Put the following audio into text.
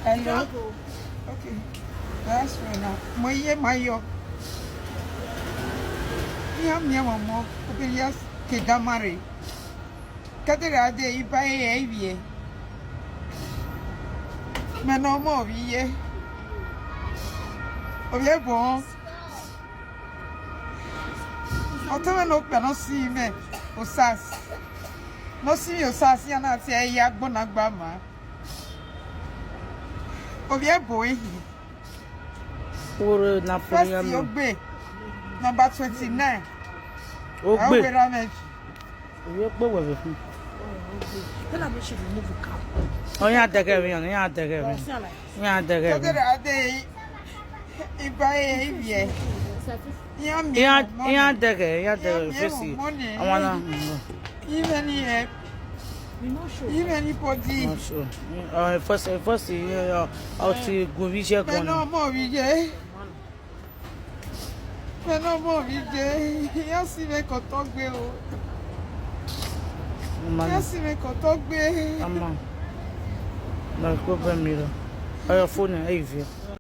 Hello. Okay. That's right now. Mayo. Mama. Okay, yes. Kedamari. Katera de ipae avie. Manomo vie. Oye bon. Otama no cannot see me. Osas. No see osas yana say yagbona gbama. Oye boy. Pour Napoleon. First number 29. Oh, I will ramage. You go with him. Then I should remove the cap. Oh, yeah, take everything. Yeah, take everything. Yeah, take everything. If I have ye. Yeah, take it. Yeah, take it. I wanna. Even here. Even anybody. Not sure. First, I'll see Govicia. No more, Vijay. No more, Vijay. Yes, you make a talk bill. Yes, you make a talk bill. No, go for me. I have phone and